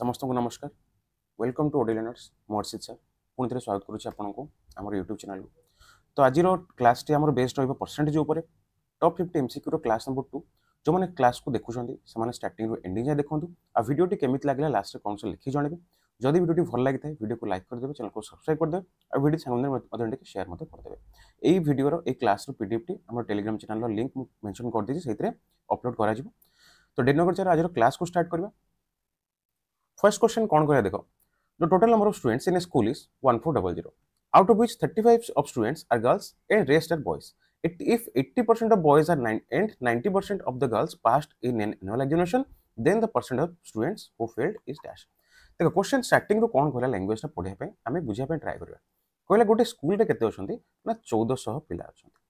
समस्त को नमस्कार। वेलकम टू ओडी लर्नर्स मोर्सिद सर पुणी थे स्वागत करुच्ची आपको आम यूट्यूब चैनल। तो आज क्लास टी आम बेस्ट रही परसेंटेज उपर टॉप 50 एमसीक्यू क्लास नंबर 2 जो मैंने क्लास को देखुं से स्टार्टिंग एंडिंग जाए देखूँ आ वीडियो केमी लगे लास्ट में कौन से लिखी जनइबे। जदि वीडियो भल लगी है वीडियो को लाइक करदे, चैनल को सब्सक्राइब करदे और वीडियो सांगे शेयर करदे। यही वीडियो ये क्लास पीडीएफ टी आम टेलीग्राम चैनल लिंक मेंशन कर दीजिए से अपलोड कर। तो डेट नगर आज क्लास को स्टार्ट करवा। फर्स्ट क्वेश्चन कौन कर देखो, the total number of students in a school is 1400, out of which 35 of students are girls and rest are boys. If 80% of boys are and 90% of the girls passed in an annual examination, then the percent of students who failed is dash. देखो question starting रो कौन कहला language पढ़िया पे आमे बुझिया पे try करबा। कहला गोटे स्कूल रे केते अछंती ना 1400 पिला अछंती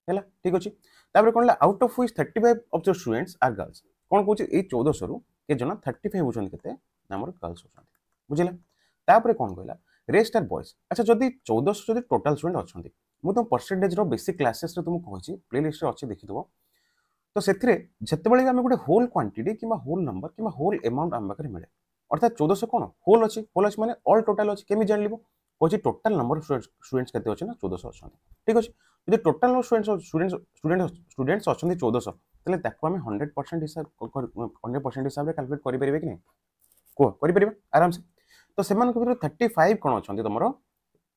हैला, ठीक अछि। तापर कोनला out of which 35 of the students are girls, कोन कहूची ए 1400 रु के जना 35 होछन केते नामर गर्ल्स होछन, बुझिला। तापर कौन कहला रेस्ट आर बॉयज। अच्छा जदि 1400 जदि टोटल स्टूडेंट अछंती मु तुम परसेंटेज रो बेसिक क्लासेस रे तुम कहछि प्लेलिस्ट रे अछि देखिदबो। तो सेथिरे जतेबेले आमे गुटे होल क्वांटिटी किबा होल नंबर किबा होल अमाउंट आम पाखरे मिले, अर्थात 1400 कोन होल अछि माने ऑल टोटल अछि। केमि जान लिबो कहछि टोटल नंबर ऑफ स्टूडेंट्स केते अछि ना 1400 अछंती, ठीक अछि। जदि टोटल स्टूडेंट्स अछंती 1400 तले ताको आमे 100% हिसाब रे कैलकुलेट करि परिबे कि नै, को करि परिबे आराम से। तो सेमान को 35 कौन अच्छा तुम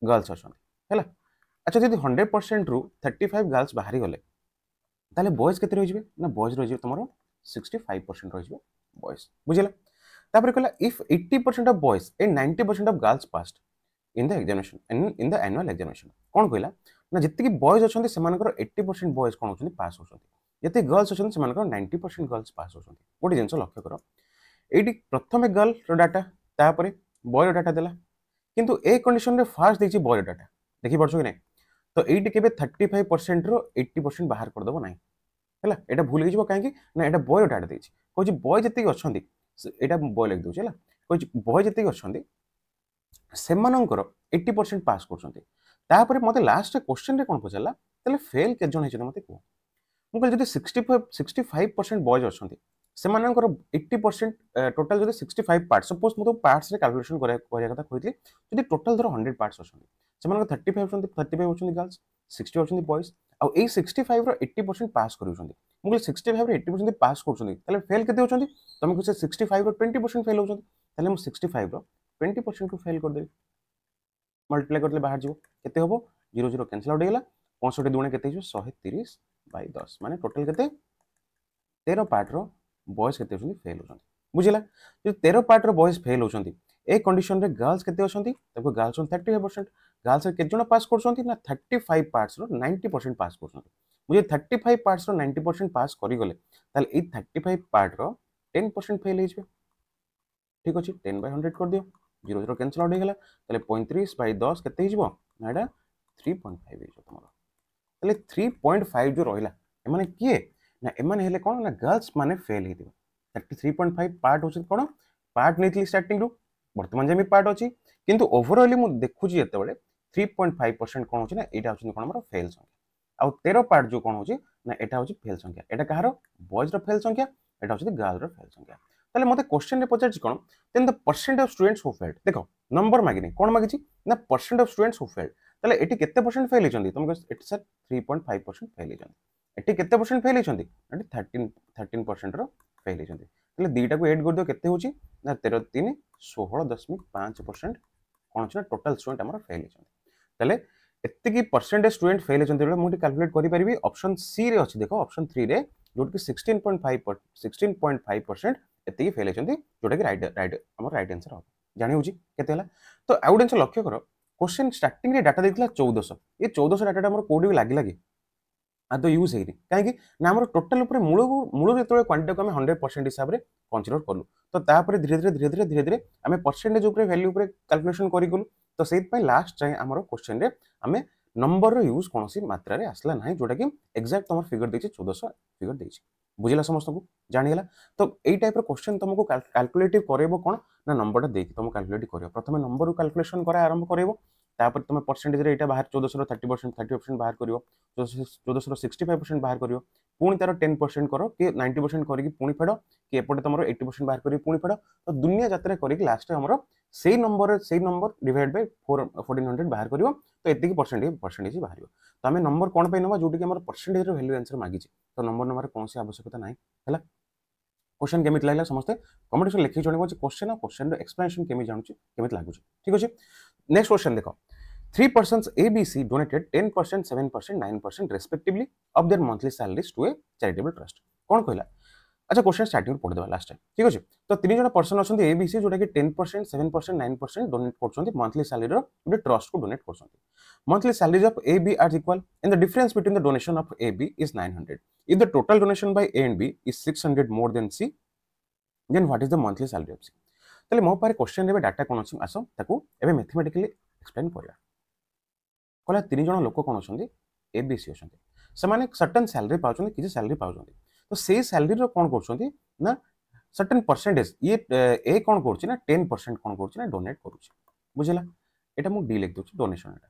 गर्ल्स अच्छा है। अच्छा जब 100% रु 35 गर्ल्स बाहरी गले ताले बॉयज केते रहिबे ना बॉयज रहिबे तुमरो 65% रहिबे बॉयज, बुझिला। तापर कहला if 80% of boys and 90% of girls passed in the examination in the annual examination, कौन कहला ना जितकी बॉयज अछंती सेमानकर 80% बॉयज कौन होछंती पास होछंती, जति गर्ल्स अछंती सेमानकर 90% गर्ल्स पास होछंती। गोटे जिंस लक्ष्य करो एटी प्रथमे गर्ल रो डाटा तापर बॉय डाटा देला, किंतु ए कंडीशन रे फास्ट देछि बॉय डाटा, देखि पड़छो कि नै। तो एटी केबे 35% रो 80% बाहर कर दबो नै हैला, एटा भूल हे जिवो काहे कि ना एटा बॉय डाटा देछि। कहछि बॉय जति अछंती एटा बॉय लिख दोछि हैला, कहछि बॉय जति अछंती सेमानकर 80% पास करछंती। तापर मते लास्ट क्वेश्चन रे कोन पछला तले फेल के जण हेछि मते को। मु कहल जति 65% बॉयज अछंती सेमानकर 80% टोटल जदि 65 पार्ट सपोज मु तो पार्ट्स रे कैलकुलेशन करिया कथा कहितली। जदि टोटल धर 100 पार्ट्स अछंती सेमानकर 35 होछंती गर्ल्स 60 होछंती बॉयज आ ए 65 रो 80% पास करूछंती। मु कहल 65 रो 80% पास करूछंती तले फेल केते होछंती, तमे कुछ 65 रो 20% फेल होछंती तले मु 65 रो 20% को फेल कर देबी। मल्टीप्लाई करले बाहर जीवो केते होबो 0 0 कैंसिल आउट हेला। 65 दुणे केते हिजो 130 बाय 10 माने टोटल केते 13 पार्ट रो बॉयज केते होछंती फेल होछंती, बुझिला। जो 13 पार्ट रो बॉयज फेल होछंती ए कंडीशन रे गर्ल्स केते होछंती तको गर्ल्स 35%। गर्ल्स केते जण पास करछंती ना 35 पार्ट्स रो 90% पास करछंती। मुझे 35 पार्ट्स रो 90% पास करि गले ताले ए 35 पार्ट रो 10% फेल हे जिवे, ठीक अछि। 10 बाय 100 कर दियो 0 0 कैंसिल आउट हे गेला ताले 35 बाय 10 केते हे जिवो ना एटा 3.5 हे जिवो तमरो। ताले 3.5 जो रहिला ए माने किए ना ए माने हेले कोन ना गर्ल्स माने फेल हे दिबो। 33.5 पार्ट होछि कोन पार्ट नेतली स्टार्टिंग रु वर्तमान जेमी पार्ट अछि, किंतु ओवरऑल मु देखुची एते बेले 3.5% कोन होछि ना एटा होछि कोन हमर फेल संख्या। आ 13 पार्ट जो कोन होछि ना एटा होछि फेल संख्या। एटा कहारो बॉयज रो फेल संख्या, एटा होछि गर्ल रो फेल संख्या। ताले मते क्वेश्चन रे पचारछि कोन then the percent of students who failed. देखो नंबर मागिनी कोन मागिछि ना percent of students who failed. ताले एटी केते परसेंट फेल हेचंदी तुम एटी सर 3.5% फेल हेचंदी। एटी केते परसेंट फेल हेचंदी एटी 13% रो फेल हेचंदी। ताले दीटा को ऐड कर दियो केते होछि ना 13 3 16.5% कोन होछि ना टोटल स्टूडेंट हमर फेल हेचंदी। ताले एत्ते की परसेंटेज स्टूडेंट फेल हेचंदी बेले मुटी कैलकुलेट करि परिबी ऑप्शन सी रे अछि। देखो ऑप्शन 3 रे जोट की 16.5% एत्ते की फेल हेचंदी जोटा की राइट हमर राइट आंसर हो जानि होछि केते हला। तो आउडेंस लक्ष्य करो क्वेश्चन स्टार्टिंग रे डाटा देथिला 1400 ए 1400 डाटा हमर कोडी लागि लागि आ तो यूज हेइनी काहे कि ना हमर टोटल ऊपर मूल जेतबे क्वांटिटी को हम 100% हिसाब रे कंसीडर करलु। तो तापर धीरे धीरे आमे परसेंटेज ऊपर वैल्यू ऊपर कैलकुलेशन करि गलु। तो सेत पय लास्ट जाय हमर क्वेश्चन रे आमे नंबर रो यूज कोनोसी मात्रा रे आसला नाही जोटा कि एक्जेक्ट हमर फिगर देछि 1400 फिगर देछि, बुझिला समस्त को जानि गेला। तो एई टाइप रो क्वेश्चन तुमको कैलकुलेटिव करेबो कोन ना नंबरटा देख तुम कैलकुलेट करियो। प्रथमे नंबर रो कैलकुलेशन करा आरंभ करेबो तापर तुम परसेंटेज रे एटा बाहर 1400 30% बाहर करियो 1400 65% बाहर करियो पुणी तार 10% करो कि 90% करिक पुणी फेड कि एपटे तुम 80% बाहर करिक पुणी फेड तो दुनिया जात्रा करिक लास्ट हमर सेही नंबर डिवाइड बाय 1400 बाहर करियो तो एतिकी परसेंटेज बाहर तो आम नंबर कौन पे नवा जोटी हमर परसेंटेज रो वैल्यू आंसर मागी तो नंबर नंबर कौन सी आवश्यकता नाही हला क्वेश्चन केमित लागला समस्ते कमेंट सेक्शन लिखि जणो क्वेश्चन और क्वेश्चन रो एक्सप्लेनेशन केमित जानू केमित लागु ठीक अछि नेक्स्ट क्वेश्चन देखो 3 persons ABC donated 10%, 7%, 9% respectively of their monthly salaries to a charitable trust. कौन कहला अच्छा क्वेश्चन स्टार्टिंग पढ़ देबा लास्ट टाइम ठीक अछि तो तीन जण पर्सन अछंती ABC जोटा कि 10%, 7%, 9% डोनेट करछंती मंथली सैलरी रो गुटे ट्रस्ट को डोनेट करछंती monthly salaries of AB are equal and the difference between the donation of AB is 900 if the total donation by A and B is 600 more than C then what is the monthly salary of C तले मो पारे question रे data कोन अछि आसो ताको एबे mathematically explain करिया कहला तीन जण लोक कोन अछंती ABC अछंती समाने सर्टेन सैलरी पाउछंती किछि सैलरी पाउछंती तो से सैलरी रो कोन करछंती ना सर्टेन परसेंटेज ये ए कोन करछि ना 10% कोन करछि ना डोनेट करछि बुझिला एटा मु डी लिख दोछि डोनेशन एटा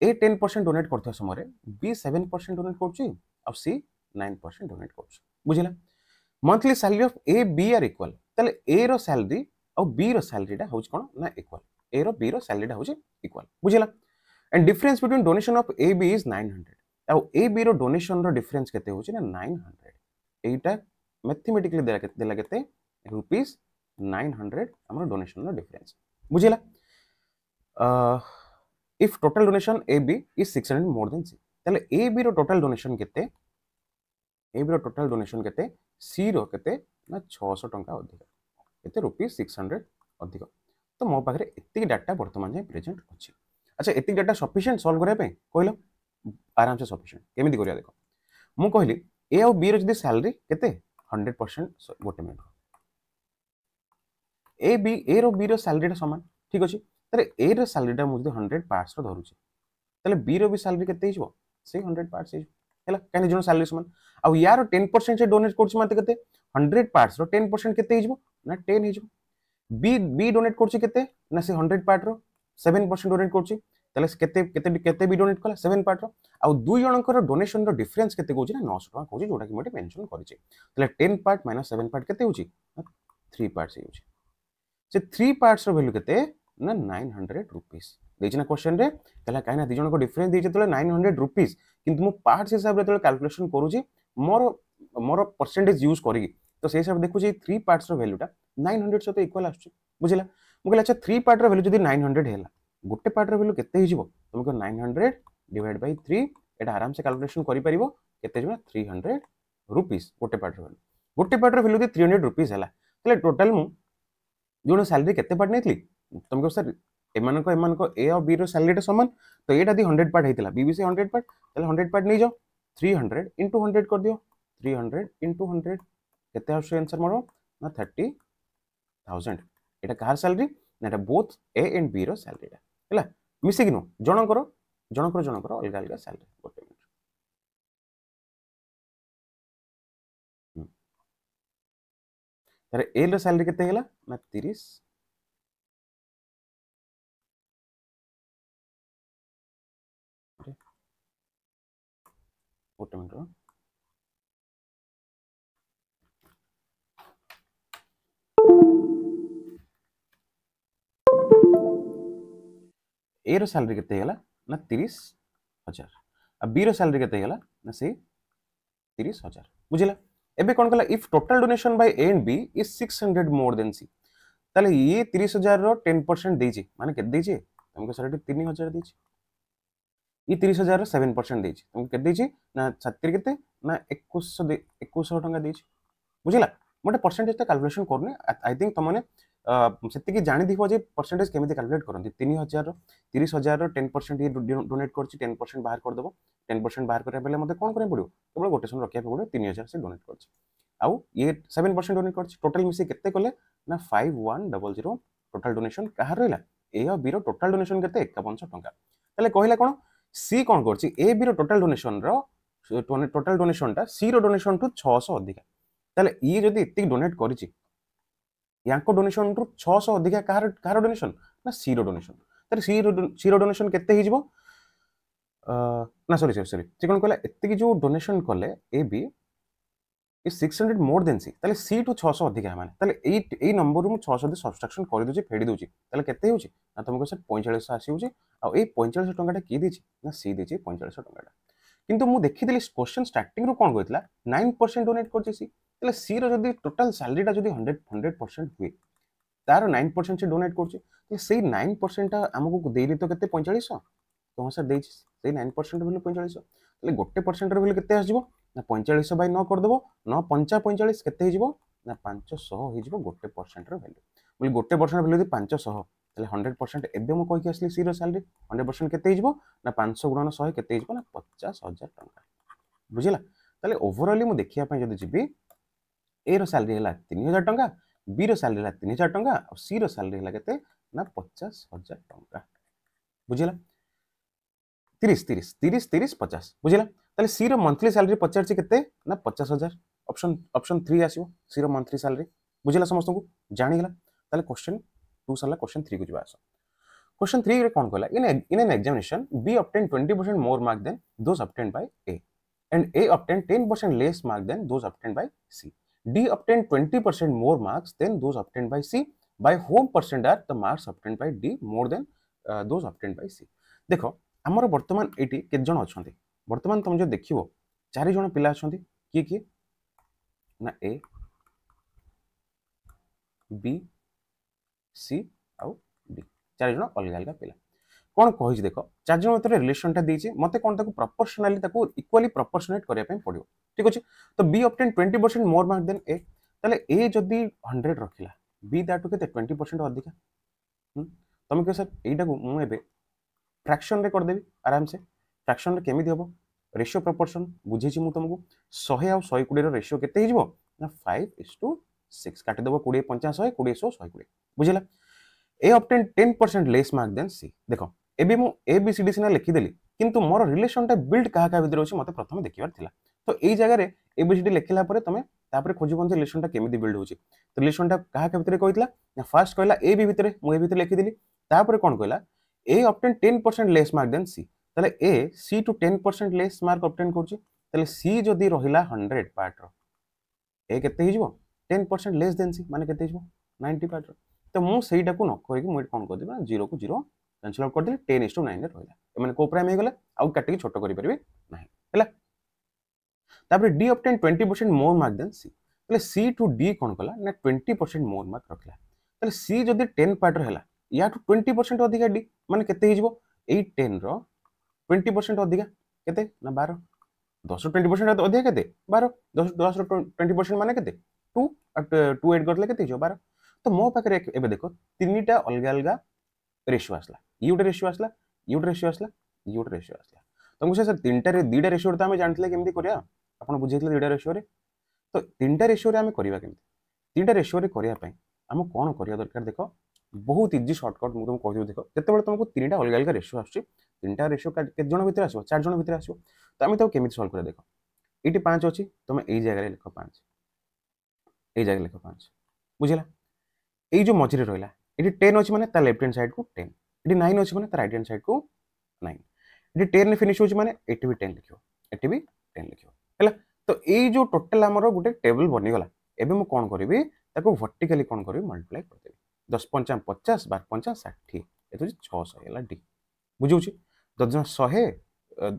ए 10% डोनेट करथि समय बी 7% डोनेट करछि और सी 9% डोनेट करछि बुझिला monthly salary of A B are equal तले ए रो सैलरी और बी रो सैलरीटा होछि कोन ना इक्वल ए रो बी रो सैलरीटा होछि इक्वल बुझिला and difference between donation of A B is 900 और ए बी रो डोनेशन रो डिफरेंस केते होछि ना 900 एटा मैथमेटिकली देला केते रुपीस 900 हमर डोनेशन रो डिफरेंस बुझिला if total donation A B is 600 more than C तले ए बी रो टोटल डोनेशन केते ए बी रो टोटल डोनेशन केते सी रो केते ना 600 टंका अधिक केते रुपीस 600 अधिक तो मो पाखरे एतिक डाटा वर्तमान जे प्रेजेंट अछि अच्छा एतिक डाटा सफिशिएंट सॉल्व करे पे कहलो आराम से सफिशिएंट केमिति करिया देखो मु कहली ए और बी रो जदी सैलरी केते 100% गोटे मिनट ए बी ए रो बी रो सैलरी समान ठीक अछि तरे ए रो सैलरी मु जदी 100 पार्ट्स रो धरुछि तले बी रो भी सैलरी केते हिजबो से 100 पार्ट्स हिजबो हैला कानी जनो सैलरी समान आ यार 10% से डोनेट करछि माते केते 100 पार्ट्स रो 10% केते हिजबो ना 10 हिजबो बी डोनेट करछि केते ना से 100 पार्ट रो 7% डोनेट करछि तले केते केते केते बी डोनेट कला 7 पार्ट रो आ दुई जनकर डोनेशन रो डिफरेंस केते कहउछि ना 900 टका कहउछि जोटा कि मते मेंशन करिछि तले 10 पार्ट माइनस 7 पार्ट केते होछि 3 पार्ट्स होछि से 3 पार्ट्स रो वैल्यू केते ना 900 रुपीस देछि ना क्वेश्चन रे तला काइना दि जनकर डिफरेंस देछि तले 900 रुपीस किंतु मु पार्ट्स हिसाब रे तले कैलकुलेशन करूछि मोर परसेंटेज यूज करिगी तो से हिसाब देखु जे 3 पार्ट्स रो वैल्यूटा 900 सहित इक्वल आछी बुझिला मु कहला अच्छा 3 पार्ट रो वैल्यू जदी 900 हेला गोटे पार्ट रो वैल्यू केते हिजिवो तुमको 900 डिवाइड बाय 3 एटा आराम से कैलकुलेशन करि परिबो केते जमा 300 रुपीस गोटे पार्ट रो वैल्यू दे 300 रुपीस हेला तले टोटल मु जोनो सैलरी केते पार्ट नेतली तुमको सर एमानको ए और बी रो सैलरी समान तो एटा दी 100 पार्ट हेतिला बी भी से 100 पार्ट तले 100 पार्ट नै जाओ 300 into 100 कर दियो 300 into 100 केते आछे आंसर मोर ना 30,000 एटा कार सैलरी ना एटा बोथ ए एंड बी रो सैलरी हैला मिसे किनो जनकर अलग अलग सैलरी गोटे मिनट तारे ए रो सैलरी केते हेला ना 30 गोटे मिनट ए रो सैलरी केते हेला ना 30,000 आ बी रो सैलरी केते हेला ना से 30,000 बुझिला एबे कोन कला if total donation by A and B is 600 more than C ताले ये 30,000 रो 10% देछि माने केते देछि हमको सर 3,000 देछि ये 30,000 रो 7% देछि हमको केते देछि ना 70 केते ना 2100 टंका देछि बुझिला मोटे परसेंटेज ता कैलकुलेशन करने आई थिंक तमने सेति की जानि दिखो जे परसेंटेज केमिति कैलकुलेट करंती 3,000 रो 30,000 रो 10% ये डोनेट करछि 10% बाहर कर देबो 10% बाहर करे बेले मते कोन करे पड़ियो केवल गोटे सन रखिया पड़ियो 3,000 से डोनेट करछि आउ ये 7% डोनेट करछि टोटल मिसे केते कले ना 5100 टोटल डोनेशन कहार रहला ए और बी रो टोटल डोनेशन केते 5100 टंका तले कहिला कोन सी कोन करछि ए बी रो टोटल डोनेशन टा सी रो डोनेशन टू 600 अधिक ताले ये जदी इतिक डोनेट करिछि यांको डोनेशन टू 600 अधिक कार डोनेशन ना सी रो डोनेशन ताले सी रो डोनेशन केते हिजबो ना सॉरी सॉरी सॉरी से कोन कहला एत्ते की जो डोनेशन कले A B is 600 more than C ताले सी टू 600 अधिक है माने ताले एई नंबर मु 600 दे सब्सट्रैक्शन कर दोची फेडी दोची ताले केते होची ना तुमको सर 45 आसी होची आ ए 45 टंकाटा की देची ना सी देची 45 टंकाटा किंतु मु देखि देली क्वेश्चन स्टार्टिंग रो कोन कहतला 9% डोनेट करची सी ताले सी रो जदी टोटल सैलरीटा जदी 100% हुए तार 9% से डोनेट करची तो सेई 9% ता हमकु देली तो केते 4500 तो सर देची सेई 9% वैल्यू 4500 ताले गोटे परसेंट रो वैल्यू केते आसीबो ना 4500 बाय 9 कर देबो 9 5 45 केते हिजबो ना 500 हिजबो गोटे परसेंट रो वैल्यू बोली गोटे परसेंट वैल्यू दि 500 ताले 100% एबे मु कहि के असली सी रो सैलरी 100% केते हिजबो ना 500 गुणन 100 केते हिजबो ना 50000 टंका बुझिला ताले ओवरऑली मु देखिया पय जदी जिबी ए रो सैलरी हला 3000 टंका बी रो सैलरी हला 3000 टंका और सी रो सैलरी हला केते ना 50000 टंका बुझिला 30 30 30 30 50 बुझिला ताले सी रो मंथली सैलरी पचार छि केते ना 50000 ऑप्शन 3 आसीबो सी रो मंथली सैलरी बुझिला समस्त को जानि गेला ताले क्वेश्चन 2 सरला क्वेश्चन 3 को जिबा आसो क्वेश्चन 3 रे कोन कहला in an examination B obtained 20% more mark than those obtained by A and A obtained 10% less mark than those obtained by C D obtained 20% more marks than those obtained by C by whom percent are the marks obtained by D more than those obtained by C देखो हमर वर्तमान eighty के जण अछंती वर्तमान तुम जो देखिवो चारि जण पिला अछंती की ना ए बी सी आउ डी चारि जण अलग अलग पिला कोन कहि देखो चारि जण भीतर रिलेशनटा देछि मते कोन ताको प्रोपोर्शनली ताको इक्वली प्रोपोर्शनेट करिया पय पड़ियो ठीक अछि तो B obtain 20% more mark than A तले ए जदी 100 रखिला बी दाटू केते 20% अधिका तुम के सर एटा को मु एबे फ्रैक्शन रे कर देबी आराम से फ्रैक्शन रे केमिति हबो रेशियो प्रोपोर्शन बुझेछि मु तुमको 100 और 120 रो रेशियो केते हिजबो ना 5:6 काटि देबो 20 50 100 20 100 120 बुझिला ए ऑब्टेन 10% लेस मार्क देन सी देखो एबे मु ए बी सी डी सिना लिखि देली किंतु मोर रिलेशन टा बिल्ड कहा का भीतर होछि मते प्रथम देखिबार थिला तो एई जगह रे ए बी सी डी लिखिला परे तमे तापरे खोजिबन जे रिलेशन टा केमिति बिल्ड होछि तो रिलेशन टा कहा का भीतर कहितला ना फर्स्ट कहला ए बी भीतर मु ए भीतर लिखि देली तापरे कोन कहला ए obtain 10% less mark than C तले ए सी टू 10% लेस मार्क ऑब्टेन करछि तले सी जदी रहिला 100 पार्ट रो ए केते हिजबो 10% लेस देन सी माने केते हिजबो 90 पार्ट रो तो मु सेईटा को न कहि मु कोन कर देबा 0 को 0 कैंसिल आउट कर देली 10:9 रे रहिला ए माने को प्राइम हे गेला आउ काटि के छोटो करि परबे नाही हैला तापर D obtain 20% more mark than C तले सी टू डी कोन कला ना 20% मोर मार्क रखला तले सी जदी 10 पार्ट रो हैला या टू 20% अधिका डी माने केते हिजबो 8 10 रो 20% अधिका केते ना 12 10 20% अधिका केते 12 10 रो 20% माने केते 2 2 8 करले केते हिजबो 12 तो मो पाखरे एबे देखो तीनटा अलग अलग रेशियो आसला यूटे रेशियो आसला यूटे रेशियो आसला यूटे रेशियो आसला तुमको सर तीनटा रे दीटा रेशियो रे त हम जानथले केमदी करिया आपण बुझैथले दीटा रेशियो रे तो तीनटा रेशियो रे हम करिवा केमदी तीनटा रेशियो रे करिया पय हम कोन करिया दरकार देखो बहुत इजी शॉर्टकट मु तुम कहि दियो देखो केतेबेले तुमको तीनटा अलग अलग रेशियो आछी तीनटा रेशियो के जण भीतर आछो चार जण भीतर आछो तो हम तो केमिति सॉल्व करिया देखो एटी 5 अछि तुम एई जगह रे लिखो 5 एई जगह लिखो 5 बुझिला एई जो मझिरे रहिला एटी 10 अछि माने ता लेफ्ट हैंड साइड को 10 एटी 9 अछि माने ता राइट हैंड साइड को 9 एटी 10 रे फिनिश होछि माने एटी भी 10 लिखियो एटी भी 10 लिखियो हैला तो एई जो टोटल हमरो गुटे टेबल बनि गला एबे मु कोन करबी ताको वर्टिकली कोन करबी मल्टीप्लाई कर देबी 10 5 50 12 5 60 ए तो 600 हैला डी बुझिउछि 10 100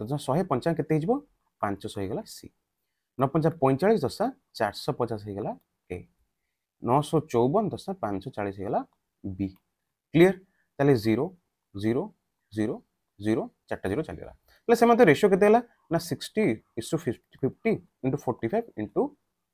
10 100 5 केते हिजबो 500 हे गला सी 9 5 45 10 450 हे गला ए 954 10 540 हे गला बी क्लियर ताले 0 0 0 0 चारटा 0 चली गला ले से मते रेशियो केते हला ना 60:50 into 45 into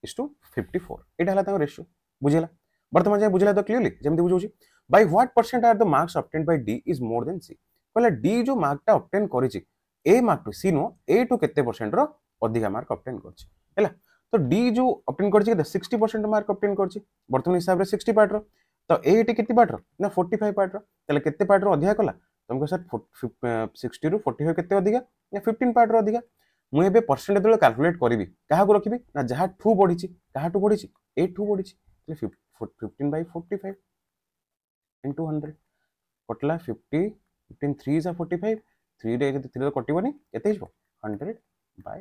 54 एटा हला ता रेशियो बुझिला वर्तमान जाय बुझला तो क्लियरली जेमति बुझौछि by what percent are the marks obtained by D is more than C कहला डी जो मार्क टा ऑब्टेन करिछि ए मार्क टू सी नो ए टू केते परसेंट रो अधिका मार्क ऑब्टेन करछि हैला तो डी जो ऑब्टेन करछि केते 60% मार्क ऑब्टेन करछि वर्तमान हिसाब रे 60 पार्ट रो तो ए टी केते पार्ट रो ना 45 पार्ट रो तले केते पार्ट रो अधिका कला तुमको सर 60 रो 45 केते अधिका या 15 पार्ट रो अधिका मु एबे परसेंट देलो कैलकुलेट करबी काहा को रखिबी ना जहा ठू बढ़िछि काहा ठू बढ़िछि ए ठू बढ़िछि 15 by 45 into 100 कटला 50 15 3 is 45 3 रे 3 तो कटिबनी केते हिजो 100 बाय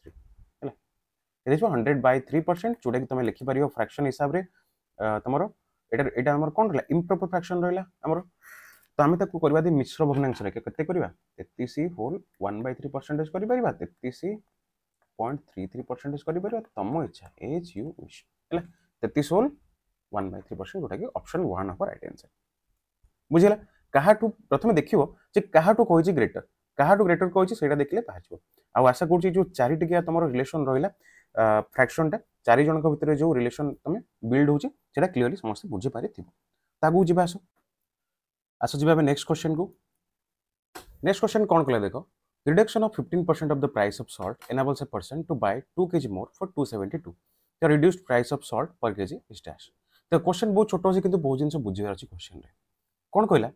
3 हैला केते हिजो 100 बाय 3% जोटा कि तुम लिखि परियो फ्रैक्शन हिसाब रे तमरो एटा हमर कोन रहला इम्प्रॉपर फ्रैक्शन रहला हमर तो आम ताको करबा दे मिश्र भग्नांश रे केते करबा 33 होल 1/3% करि परिबा 33.33% करि परिबा तम इच्छा एज यू विश हैला 33 होल 1/3% जोटा कि ऑप्शन 1 ऑफ राइट आंसर बुझिला काहाटू प्रथमे देखिबो जे काहाटू कहै छै ग्रेटर कहै छै सेटा देखले पाछो आ आशा करू जो चारि टिकिया तमरो रिलेशन रहिला फ्रैक्शन टा चारि जनक भितर जो रिलेशन तमे बिल्ड होची सेटा क्लियरली समस्त बुझि पारि थिबो तागु जिबा आसो जिबा नेक्स्ट क्वेश्चन को नेक्स्ट क्वेश्चन कौन कला देखो reduction of 15% of the price of salt enables a person to buy 2 kg more for 272 the reduced price of salt per kg is dash तो क्वेश्चन बहुत छोटो अछि किंतु बहुत जिंस बुझिबार अछि क्वेश्चन रे कौन कहला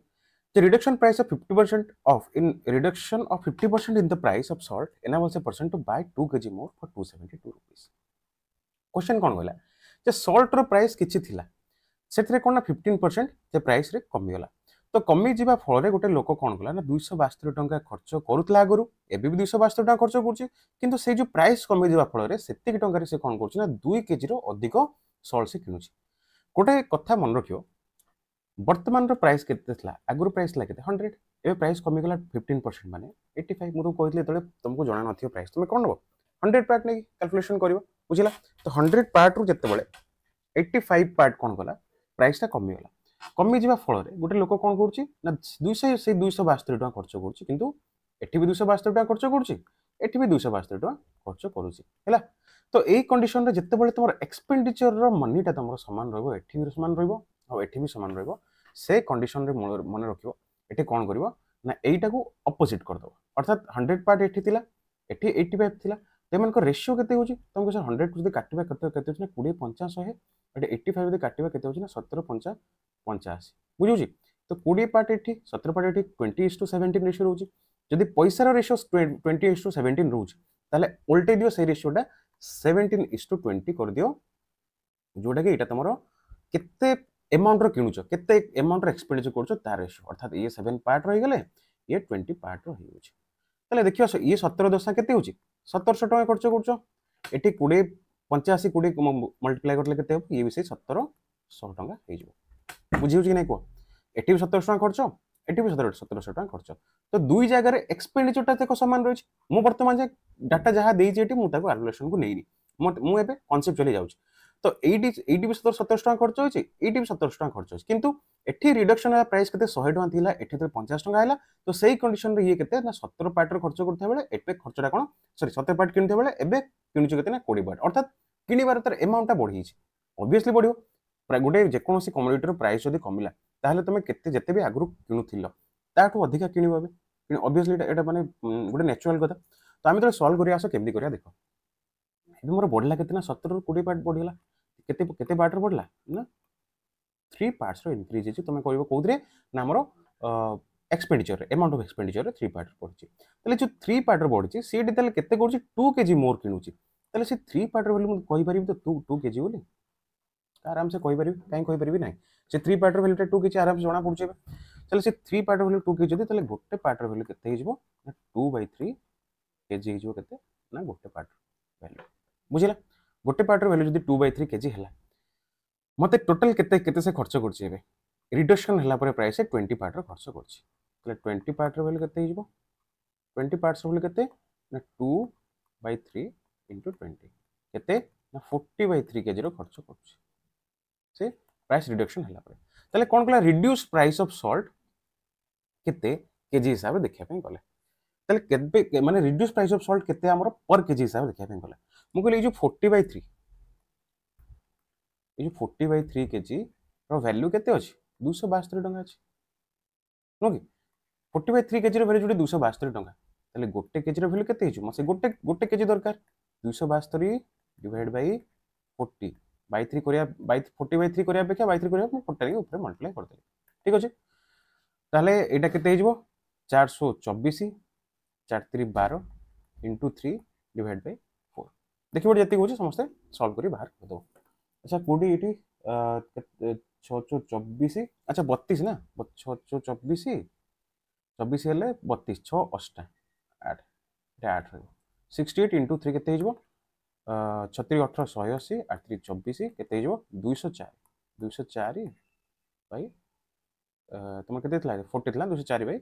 the reduction price of 50% of in reduction of 50% in the price of salt enables a person to buy 2 kg more for 272 rupees question कौन कहला जे सॉल्ट रो प्राइस किछि थिला सेथरे कोन ना 15% जे प्राइस रे कमी गला तो कमी जीवा फल गोटे लोक कौन कला ना 272 टंका खर्च करूला आगु एबे भी 272 टंका खर्च करूची किंतु से जो प्राइस कमी जीवा फल रे सेतिक टंका से कौन करूची ना 2 केजी रो अधिक सॉल्ट से किनुची गोटे कथा मन रखियो वर्तमान रो प्राइस केते थला आगु प्राइस ला केते 100 एबे प्राइस कमी गला 15% माने 85 मु तो कहले तळे तुमको जाना नथियो प्राइस तुम कोन नबो 100 पार्ट नै कैलकुलेशन करिवो बुझिला तो 100 पार्ट रु केते बळे 85 पार्ट कोन गला प्राइस ता कमी गला कमी जीवा फल रे गोटे लोक कोन करूची ना 200 से 272 टका खर्च करूची किंतु एठी भी 272 टका खर्च करूची एठी भी 272 टका खर्च करूची हैला तो एई कंडीशन रे जत्ते बळे तमर एक्सपेंडिचर रो मनी ता तमर समान रहबो एठी भी समान रहबो आ एठी भी समान रहबो से कंडीशन रे मन रखियो एठी कोन करिवो ना एईटा को ऑपोजिट कर दो अर्थात 100 पार्ट एठी थिला एठी 85 थिला तेमन को रेशियो केते होची तुमको सर 100 को काटिबा केते होची ना 20 50 100 एठी 85 दे काटिबा केते होची ना 17 50 85 बुझुची तो 20 पार्ट एठी 17 पार्ट एठी 20:17 रेशियो रहउची जदि पैसा रो रेशियो 20:17 रहउची ताले उल्टे दियो से रेशियोटा 17:20 कर दियो जोटा कि एटा तमरो केते अमाउंट रो किनुचो केते अमाउंट रो एक्सपेंडिचर करचो ता रेशियो अर्थात ये 7 पार्ट रहि गेले ये 20 पार्ट रो होउची ताले देखियो ये 17 दशा केते होउची 1700 टका खर्च करचो एठी 20 85 20 मल्टीप्लाई करले केते हो ये विषय 1700 टका हे जिवो बुझी होची नै को एठी भी 1700 टका खर्च एठी भी 1700 टका खर्च तो दुई जगह रे एक्सपेंडिचर ता देखो समान रहिछ मु वर्तमान जे डाटा जहा देई जे एठी मु ताको कैलकुलेशन को नेइनी मु एबे कांसेप्चुअली जाउछ तो एडी भी 1700 टका खर्च होइछि एडी भी 1700 टका खर्च होइछि किंतु एठी रिडक्शन वाला प्राइस केते 100 टका थिला एठी तो 50 टका आइला तो सेही कंडीशन रे ये केते ना 17 पार्ट रो खर्च करथा बेले एबे खर्चटा कोन सॉरी 17 पार्ट किनथे बेले एबे किनुछि केते ना 20 पार्ट अर्थात किनिबार तर अमाउंट ता बढ़ी छि ऑब्वियसली बढ़ियो गोटे जेकोसी कमोडिटी रो प्राइस जदी कमिला ताहले तुम केते जते भी आगु किनुथिल ताठू अधिका किनिबो एबे ऑब्वियसली एटा माने गोटे नेचुरल कथा तो आमे तो सॉल्व करिया आसो केमदी करिया देखो एबे मोर बढ़ला केते ना 17 रो 20 पार्ट बढ़िला केते केते पार्ट रो बढ़ला ना 3 पार्ट्स रो इंक्रीज हिची तुम कहबो कोदरे ना हमरो एक्सपेंडिचर अमाउंट ऑफ एक्सपेंडिचर रे 3 पार्ट पड़छि तले जो 3 पार्ट रो बढ़छि सीडी तले केते करछि 2 केजी मोर किनुछि तले से 3 पार्ट रो वैल्यू कहि परिबि तो 2 केजी बोली आराम से कहि परिबि काई कहि परिबि नै से 3 पार्ट रो वैल्यू 2 केजी आराम से जणा पड़छि चले से 3 पार्ट रो वैल्यू 2 केजी जदि तले गोटे पार्ट रो वैल्यू केते हिजबो 2/3 केजी हिजबो केते ना गोटे पार्ट वैल्यू बुझिला गोटे पार्ट रो वैल्यू जदि 2/3 केजी हला मते टोटल केते केते से खर्च करछि एबे रिडक्शन हला परे प्राइस 20 पार्ट रो खर्च करछि तले 20 पार्ट रो वैल्यू केते हिजबो 20 पार्ट्स रो वैल्यू केते ना 2/3 * 20 केते ना 40/3 केजी रो खर्च करछि से प्राइस रिडक्शन हला परे तले कोन कला रिड्यूस प्राइस ऑफ सॉल्ट केते केजी हिसाब रे देखिया पई गले तले केबे माने रिड्यूस प्राइस ऑफ सॉल्ट केते हमरो पर केजी हिसाब रे देखिया पई गले मु कहले जो 40/3 ए जो 40/3 केजी रो वैल्यू केते अछि 272 टका अछि नो कि 40/3 केजी रो वैल्यू जोडी 272 टका तले गोटे केजी रो वैल्यू केते हिजो मसे गोटे केजी दरकार 272 डिवाइड बाय 40 बाय 3 करिया बाय 40/3 करिया अपेक्षा बाय 3 करिया मु 40 के ऊपर मल्टीप्लाई कर देली ठीक अछि ताले एटा केते हिजबो 424 4 3 12 * 3 डिवाइड बाय 4 देखिबो जति होछि समस्त सॉल्व करी बाहर कर दो अच्छा कोडी एटी 624 अच्छा 32 ना 624 24 हेले 32 6 8 8 এটা 8 रहइबो 68 into 3 केते हिजबो 36 18 180 8 3 24 केते हिजबो 204 204 भाई तुम केते थिला 40 थिला 204 भाई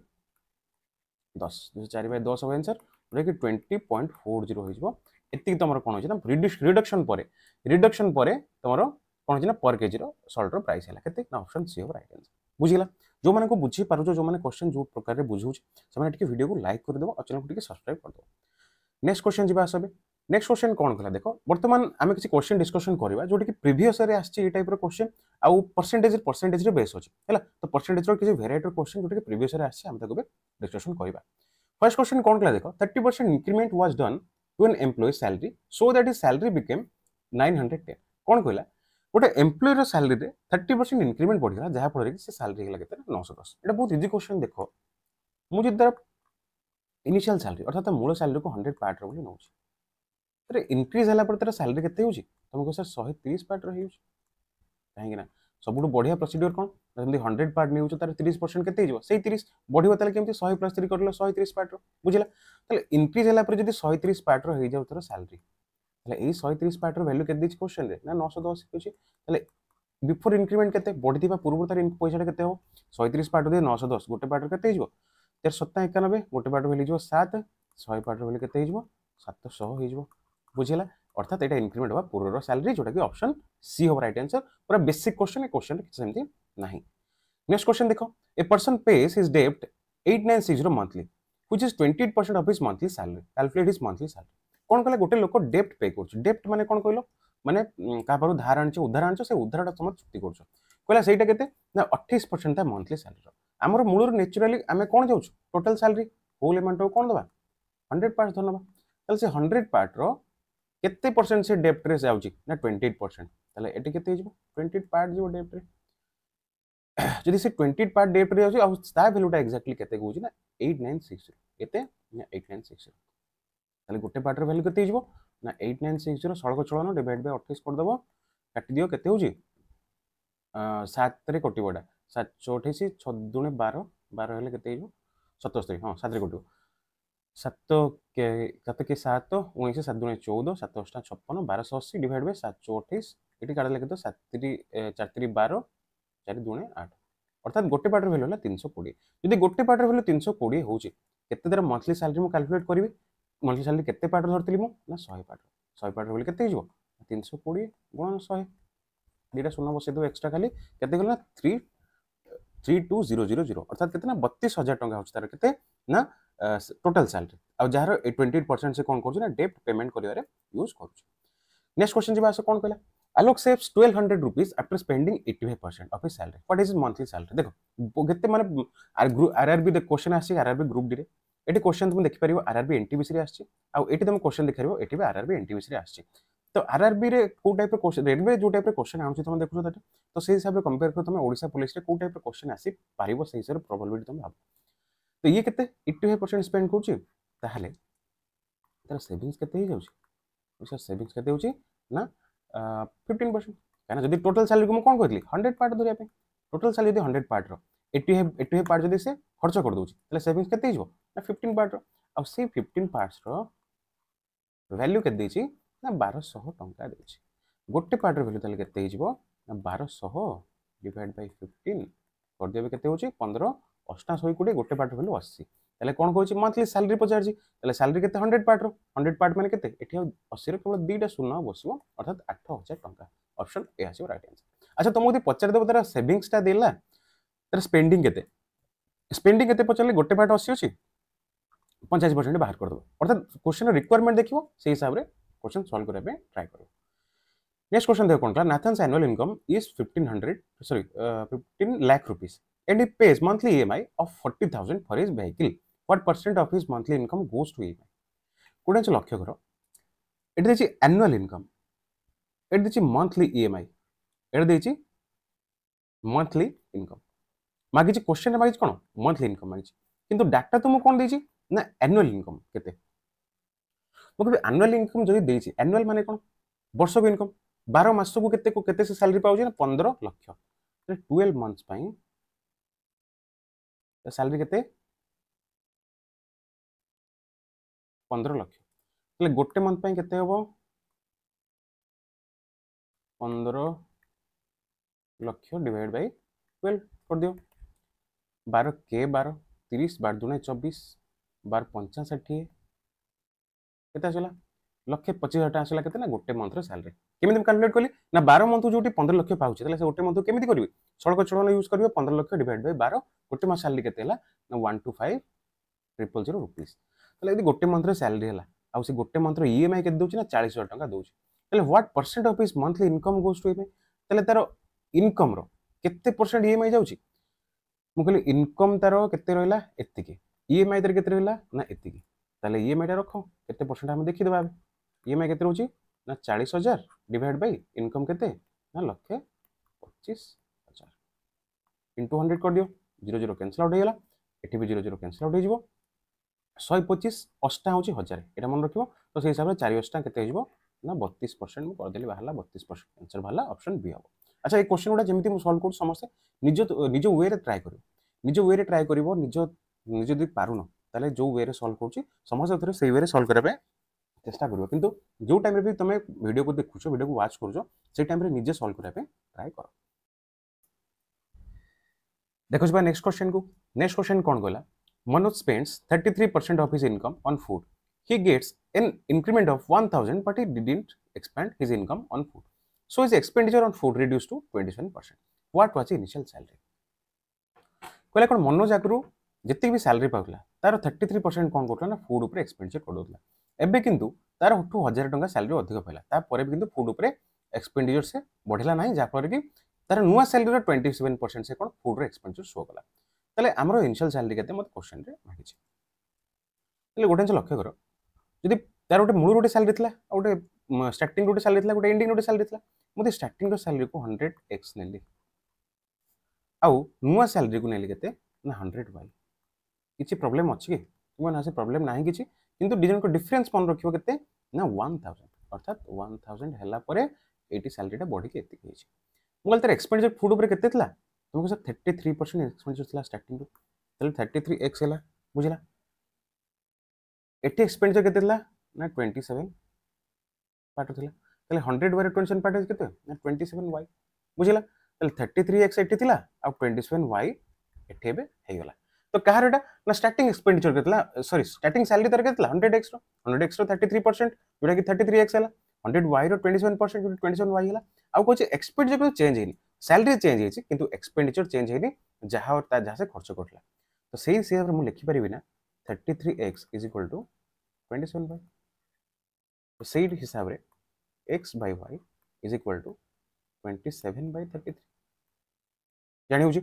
10 204 बाय 10 हो आंसर जोटा कि 20.40 होइजबो एति तमरो कोन होछि ना रिडक्शन परे तमरो कोन होछि ना पर केजी रो सॉल्ट रो प्राइस हैला केते ना ऑप्शन सी हो राइट आंसर बुझिला जो माने को बुझी पारुजो जो माने क्वेश्चन जो प्रकार रे बुझू से माने टिके वीडियो को लाइक कर देबो और चैनल को टिके सब्सक्राइब कर दो नेक्स्ट क्वेश्चन जिबा आसबे नेक्स्ट क्वेश्चन कोन कला देखो वर्तमान आमे किछि क्वेश्चन डिस्कशन करबा जोटी कि प्रीवियस रे आछि ए टाइप रो क्वेश्चन आउ परसेंटेज रे बेस होछि हैला तो परसेंटेज रो किछि वेराइटी क्वेश्चन जोटी कि प्रीवियस रे आछि हम ताको डिस्कशन करबा फर्स्ट क्वेश्चन कौन कला देखो 30% increment was done to an employee salary so that his salary became 910 कौन कहला गोटे एम्प्लॉय रो सैलरी रे 30% इंक्रीमेंट बढ़िला जहा फल रे से सैलरी हेला केते 910 एटा बहुत इजी क्वेश्चन देखो मु जे दर इनिशियल सैलरी अर्थात मूल सैलरी को 100 पार्ट रो बोली नउची अरे इंक्रीज हला पर तेरा सैलरी केते होची तुमको सर 130 पार्ट रो हेउची काहे ना सबुठु बढ़िया प्रोसीड्यूर कोन जंदी 100 पार्ट नेउछ तार 30% केते हिजो सेही 30 बढ़िबो ताले केमती 100 प्लस 3 करलो 130 पार्ट रो बुझिला ताले इंक्रीज हला पर जदी 130 पार्ट रो हे जाउ तोर सैलरी ताले एई 130 पार्ट रो वैल्यू केते दिछ क्वेश्चन रे ना 910 होची ताले बिफोर इंक्रीमेंट केते बढ़िथिबा पूर्व तार पैसा केते हो 130 पार्ट दे 910 गोटे पार्ट रो केते हिजो 13 91 गोटे पार्ट वैल्यू हिजो 7 100 पार्ट रो वैल्यू केते हिजो 700 हिजो बुझिला अर्थात एटा इंक्रीमेंट होबा पूर्व रो सैलरी जोटा कि ऑप्शन सी हो राइट आंसर पूरा बेसिक क्वेश्चन ए क्वेश्चन किछ सेमती नहीं नेक्स्ट क्वेश्चन देखो ए पर्सन पेज हिज डेब्ट 8960 monthly which is 28% of his monthly salary calculate his monthly salary कोन कहले गोटे लोक डेब्ट पे करछ डेब्ट माने कोन कहलो माने का पर उधार आनछ उधार आनछ से उधारटा तुम चुक्ति करछ कहला सेटा केते ना 28% ता मंथली सैलरी हमर मूलर नेचुरली हमें कोन जाउछ टोटल सैलरी होल अमाउंट को कोन दबा 100 पार्ट धनबा तले से 100 पार्ट रो केते परसेंट से डेब्ट रे जाउची ना 28% तले एटी केते हिजबो 28 पार्ट जो डेब्ट रे जदि से 28 पार्ट डेब्ट रे जाउची आ ता वैल्यूटा एक्जेक्टली केते कहूची ना 8960 केते ना 8960 तले गोटे पार्ट रे वैल्यू केते हिजबो ना 8960 सळक चलन डिवाइड बाय 28 कर दबो काटी दियो केते होची 7 रे कोटी बडा 7 28 6 दुने 12 12 हेले केते हिजबो 77 हां 7 रे कोटी 7 के 7 19 7 दुने 14 7 8 56 1280 डिवाइड बाय 7 28 एटी काढा लेके तो 7 3 4 3 12 4 दुने 8 अर्थात गोटे पार्ट वैल्यू होला 320 यदि गोटे पार्ट वैल्यू 320 होची केते दर मंथली सैलरी मु कैलकुलेट करबी मंथली सैलरी केते पार्ट धरतली मु ना 100 पार्ट वैल्यू केते हिजो 320 गुणन 100 दीटा शून्य बसे दो एक्स्ट्रा खाली केते गला 32000 अर्थात केते ना 32000 टका होची तार केते ना टोटल सैलरी आ जार 28% से कोन करछु ना डेब्ट पेमेंट करिवारे यूज करछु नेक्स्ट क्वेश्चन जिबा से कोन कहला Alok saves 1200 rupees after spending 85% of his salary what is his monthly salary देखो केते माने आरआरबी दे क्वेश्चन आसी आरआरबी ग्रुप डी रे एटी क्वेश्चन तुम देखि परिबो आरआरबी एनटीपीसी रे आसी आ एटी तुम क्वेश्चन देखि परिबो एटी भी आरआरबी एनटीपीसी रे आसी तो आरआरबी रे को टाइप रे क्वेश्चन रेलवे जो टाइप रे क्वेश्चन आउची तुम देखुछो ताटे तो सेही हिसाब रे कंपेयर कर तुम ओडिसा पुलिस रे को टाइप रे क्वेश्चन आसी पारिबो सेही हिसाब रे प्रोबेबिलिटी तुम भाब तो ये केते 85% स्पेंड करछि ताहले तार सेविंग्स केते ही जाउछि ओसा सेविंग्स केते होछि ना 15% काना जदी टोटल सैलरी को म कोन कहली 100 पार्ट धरिया पे टोटल सैलरी यदि 100 पार्ट रो 80 पार्ट जदी से खर्च कर दोछि ताले सेविंग्स केते हिजो ना 15 पार्ट रो अब से 15 पार्ट्स रो वैल्यू केते देछि ना 1200 टंका देछि गोटे पार्ट रो वैल्यू ताले केते हिजो ना 1200 डिवाइड बाय 15 कर देबे केते होछि 15 800 कोटी गोटे पार्ट वैल्यू 80 ताले कोन कहछि मंथली सैलरी पचारछि ताले सैलरी केते 100 पार्ट रो 100 पार्ट माने केते एठी 80 रो केवल दुईटा शून्य बसिबो अर्थात 8000 टंका ऑप्शन ए आसी राइट आंसर अच्छा तुमको यदि पचार देबो तारा सेविंग्स ता देला तारा स्पेंडिंग केते पचारले गोटे पार्ट 80 अछि 50% बाहर कर दो अर्थात क्वेश्चन रिक्वायरमेंट देखिबो सेही हिसाब रे क्वेश्चन सॉल्व करे पे ट्राई करो नेक्स्ट क्वेश्चन देखो कोनला Nathan's annual income is 15 lakh rupees and he pays monthly EMI of 40,000 for his vehicle. What percent of his monthly income goes to EMI? कोडे छ लक्ष्य करो एटी देछि एनुअल इनकम एटी देछि मंथली EMI एटी देछि मंथली इनकम मागिछि क्वेश्चन रे मागिछि कोन मंथली इनकम मागिछि किंतु डाटा तुम कोन देछि ना एनुअल इनकम केते मको एनुअल इनकम जदि देछि एनुअल माने कोन वर्ष को इनकम 12 मास को केते से सैलरी पाउछि ना 15 लाख 12 मंथ्स पई सैलरी केते 15 लक्ष ताले गोटे मंथ पे केते हबो 15 लक्ष डिवाइड बाय 12 कर दियो 12 के 12 30 12 दुने 24 12 पंचा 60 केते आसला लक्षे 25,000 टाइम आसला केते ना गोटे मंथ रो सैलरी केमिति कैलकुलेट कली ना 12 मंथ जोटी 15 लक्ष पाउछ ताले से गोटे मंथ केमिति करबी सड़क चलन यूज करबो 15 लक्ष डिवाइड बाय 12 गोटे मास सैलरी केते हला ना 125,000 रुपीस ताले यदि गोटे मंथ रो सैलरी हला आ से गोटे मंथ रो ईएमआई केते दोछ ना 40,000 टका दोछ ताले what percent of his monthly income goes to EMI ताले तारो इनकम रो केते परसेंट ईएमआई जाउची मु कहली इनकम तारो केते रहला एतिकी ईएमआई तार केते रहला ना एतिकी ताले ईएमआई टा रखो केते परसेंट हम देखि देबा ईएमआई केते रहउची ना 40,000 डिवाइड बाय इनकम केते ना लक्षे 25,000 इनटू 100 कर दियो 0 0 कैंसिल आउट हेला एठी भी 0 0 कैंसिल आउट हेजिवो 125 अष्टा होची 1000 एटा मन रखिबो तो से हिसाब रे 4 अष्टा केते हेजिवो ना 32% मु कर देली बाहला 32% आंसर बाहला ऑप्शन बी हबो अच्छा ए क्वेश्चन उडा जेमिति मु सॉल्व कर समस्त निज वे रे ट्राई करिवो निज वे रे ट्राई करिवो निज निज दि पारुनो ताले जो वे रे सॉल्व करछि समस्त थरे सेही वे रे सॉल्व करबे चेष्टा करिवो किंतु जो टाइम रे भी तमे वीडियो को देखुछो वीडियो को वॉच करजो से टाइम रे निजे सॉल्व करबे ट्राई करो देखो बा नेक्स्ट क्वेश्चन कोन कहला Manoj spends 33% of his income on food. He gets an increment of 1,000, but he didn't expand his income on food. So his expenditure on food reduced to 27%. What was the initial salary? कहला कोन मनोज आकरू जति भी salary Paula तार 33% कोन करथला ना food ऊपर expenditure कर दोतला एबे किंतु तार 1000 टका सैलरी अधिक पाइला ता परे भी किंतु फूड ऊपर एक्सपेंडिचर से बढ़िला नाही जा पर कि तार नुवा सैलरी रो 27% से कोन फूड रो एक्सपेंडिचर शो कला ताले हमरो इनिशियल सैलरी केते मत क्वेश्चन रे मागिछि ताले गोटे लक्ष्य करो जदि तार गोटे मूल गोटे सैलरी थिला गोटे स्टार्टिंग गोटे सैलरी थिला गोटे एंडिंग गोटे सैलरी थिला मते स्टार्टिंग रो सैलरी को 100x नेली आउ नुवा सैलरी को नेली केते ना 100y किछि प्रॉब्लम अछि कि तुम ना से प्रॉब्लम नाही किछि किंतु डिजन को डिफरेंस मन रखियो केते ना 1000 अर्थात 1000 हला परे 80 सैलरी टा बढ़ी के एति हिछि मोल तार एक्सपेंडिचर फूड ऊपर केते थिला तुमको सर 33% एक्सपेंडिचर थिला स्टार्टिंग तो 33x हला बुझला एटी एक्सपेंडिचर केते थिला ना 27 पार्ट थिला तले 100 बारे 27 पार्ट केते ना 27y बुझला तले 33x एटी थिला आ 27y एठे बे हे गला तो कहार एटा ना स्टार्टिंग एक्सपेंडिचर केतला सॉरी स्टार्टिंग सैलरी तार केतला 100x रो 33% जोडा कि 33x हला 100y रो 27% जो 27y हला आ कोचे एक्सपेंडिचर चेंज हेनी सैलरी चेंज हेछि किंतु एक्सपेंडिचर चेंज हेनी जहा और ता जहा से खर्च करथला तो सेही से हम लिखि परिबि ना 33x = 27y तो सेही हिसाब रे x by y = 27/33 जानि होछि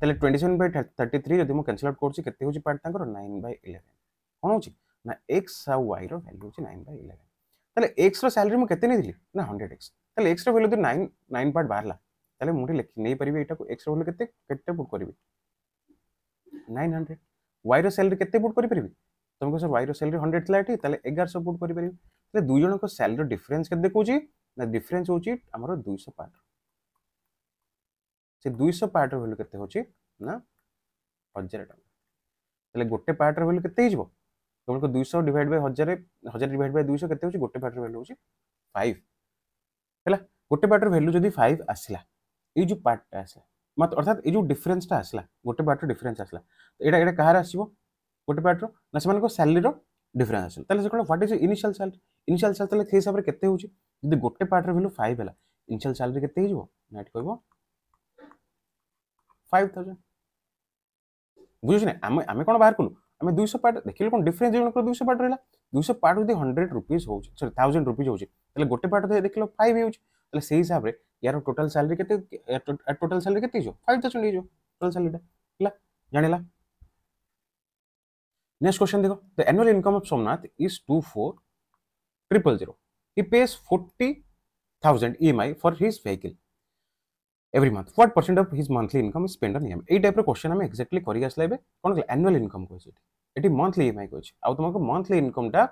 तले 27/33 यदि मु कैंसिल आउट करछि केते होछि पार्ट तांकर 9/11 कोन होछि ना x आ y रो वैल्यू होछि 9/11 तले x रो सैलरी मु केते नै दिली ना 100x तले x रो वैल्यू तो 9 पार्ट बाहरला तले मुठी लिखि नै परिबे एटा को x रो वैल्यू केते पुट करबी 900 y रो सैलरी केते पुट करि परिबी तुमको सर y रो सैलरी 100 थिला एठी तले 1100 पुट करि परिबी तले दुई जण को सैलरी डिफरेंस केते देखौची ना डिफरेंस होची हमरो 200 पार्ट से 200 पार्ट रो वैल्यू केते होची ना 1000 टका तले गोटे पार्ट रो वैल्यू केते हिजबो तुमको 200 डिवाइड बाय 1000 1000 डिवाइड बाय 200 केते होची गोटे पार्ट रो वैल्यू होची 5 हैला गोटे पार्ट रो वैल्यू जदी 5 आसिला ए जो पार्ट टा आसिला मत अर्थात ए जो डिफरेंस टा आसिला गोटे पार्ट रो डिफरेंस आसिला एटा एटा कहार आसीबो गोटे पार्ट रो ना समान को सैलरी रो डिफरेंस आसिला तले से कोन व्हाट इज इनिशियल सैलरी तले के हिसाब रे केते होची जदी गोटे पार्ट रो वैल्यू 5 हैला इनिशियल सैलरी केते हिजबो नेट कहबो 5000 बुझिस ने आमे कोन बाहर कलु आमे 200 पार्ट देखिले कोन डिफरेंस जण को 200 पार्ट रहला 200 पार्ट जदी 100 रुपीस होची सॉरी 1000 रुपीस होची तले गोटे पार्ट दे देखिलो 5 होची तले सेही हिसाब रे यार टोटल सैलरी केते टोटल सैलरी केते हिजो 5000 हिजो टोटल सैलरी ला जानिला नेक्स्ट क्वेश्चन देखो the annual income of Somnath is 24,000 he pays 40,000 EMI for his vehicle every month what percent of his monthly income is spent on EMI ए type रो question हम exactly करि आसले बे कोन एनुअल इनकम को छै eighty monthly EMI को छै आ तुमको मंथली इनकम टा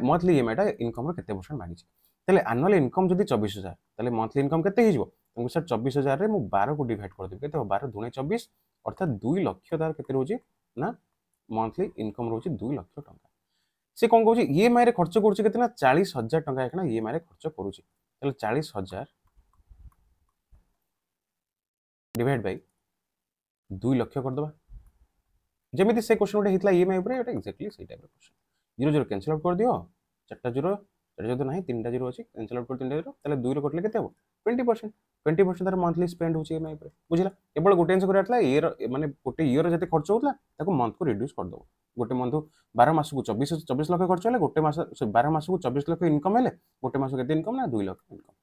मंथली EMI टा इनकम रो केते परसेंट मांगी छै तले एनुअल इनकम जदी 24000 तले मंथली इनकम केते हिजबो तुमको सर 24000 रे मु 12 को डिवाइड कर देबे केते 12 दुने 24 अर्थात 2 लाख तार केते रहउची ना मंथली इनकम रहउची 2 लाख टका से कौन कहूँ ईएमआई रे खर्च करुच्ची केते ना 40,000 टंका एखना ईएमआई रे खर्च करुच्ची ताले 40,000 डिवाइड बाय 2 लाख कर दबा जेमिति से क्वेश्चन गोटे हितला ईएमआई ऊपर एटा एक्जेक्टली सेही टाइप रो क्वेश्चन 0 0 कैंसिल आउट कर दियो चारटा 0 एटा जदि नाही तीनटा 0 अछि कैंसिल आउट कर तीनटा 0 ताले 2 रो कटले केते हो 20% 20% तार मंथली स्पेंड होची ईएमआई ऊपर बुझिला केवल गोटे आंसर करथला ईयर माने गोटे ईयर जते खर्च होतला ताको मंथ को रिड्यूस कर दो गोटे मंथ 12 मास को 24 लाख खर्च हेले गोटे मास 12 मास को 24 लाख इनकम हेले गोटे मास केते इनकम ना 2 लाख इनकम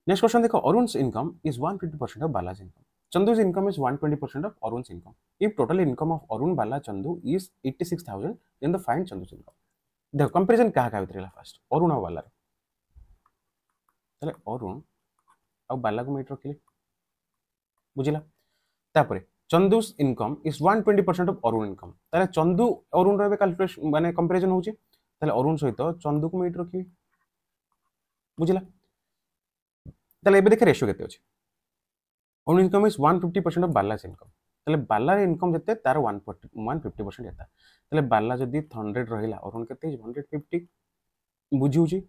नेक्स्ट क्वेश्चन देखो अरुण's income is 150% of Bala's income Chandu's income is 120% of Arun's income if total income of Arun Bala Chandu is 86,000 then the find Chandu's income देखो कंपैरिजन कहा का भितर फर्स्ट अरुण और बाला ताले अरुण और बाला को मीट रखिले बुझिला तापरे Chandu's income is 120% of Arun income ताले चंदू अरुण रे कैलकुलेशन माने कंपैरिजन होची ताले अरुण सहित चंदू को मीट रखिबे बुझिला ताले एबे देखे रेशियो केते अछि Arun income is 150% of बालास income ताले बाला रे इनकम जते तार 150% हेता ताले बाला जदी 100 रहिला अरुण केते 150 बुझिउची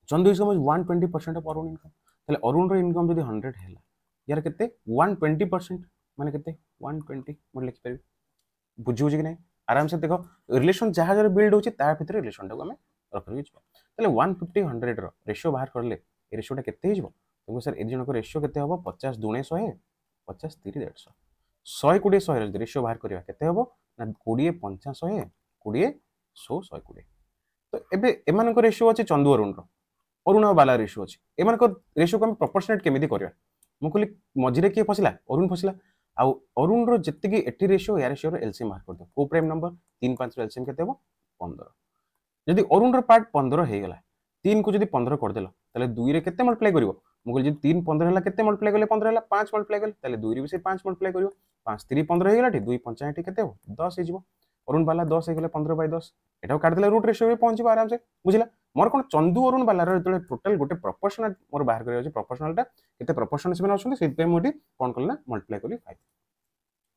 Chandu is 120% of Arun income ताले अरुण रो इनकम जदी 100 हेला यार केते 120% माने केते 120 मोर लिखि परबी बुझिउची कि नै आराम से देखो रिलेशन जहां जरे बिल्ड होची ता भितर रिलेशन टाको हमें रखबी छ ताले 150 100 रो रेशियो बाहर करले ए रेशियो टा केते हिजबो तुमको सर ए जणको रेशियो केते हबो 50 दुणे 100 50 30 150 100 20 100 रे रेशियो बाहर करिया केते हबो ना 20 50 100 20 100 120 तो एबे एमान को रेशियो अछि चंदू अरुण रो अरुण और बाला रेशियो अछि एमान को रेशियो को हम प्रोपोर्शनेट केमिति करिया मु कहली मझिरे के फसिला अरुण फसिला आ अरुण रो जत्ते की 80 रेशियो या रेशियो रो एलसीएम बाहर कर दो को प्राइम नंबर 3 5 रो एलसीएम केते हबो 15 जदि अरुण रो पार्ट 15 हे गेला 3 को जदि 15 कर देलो ताले 2 रे केते मल्टीप्लाई करिवो मु कहली जदि 3 15 हला केते मल्टीप्लाई करले 15 हला 5 मल्टीप्लाई करले ताले 2 रे भी से 5 मल्टीप्लाई करिवो 5 3 15 हे गेला ठी 2 5 8 केते हो 10 हे जिवो अरुण बाला 10 हे गेले 15 बाय 10 एटा काट देले रूट रेशियो में पहुंचबो आराम से बुझिला मोर कोन चंदू अरुण बाला रो जतले टोटल गोटे प्रोपोर्शनल मोर बाहर करियो अछि प्रोपोर्शनल टा केते प्रोपोर्शनल से अछन से पे मोटी कोन करला मल्टीप्लाई करी 5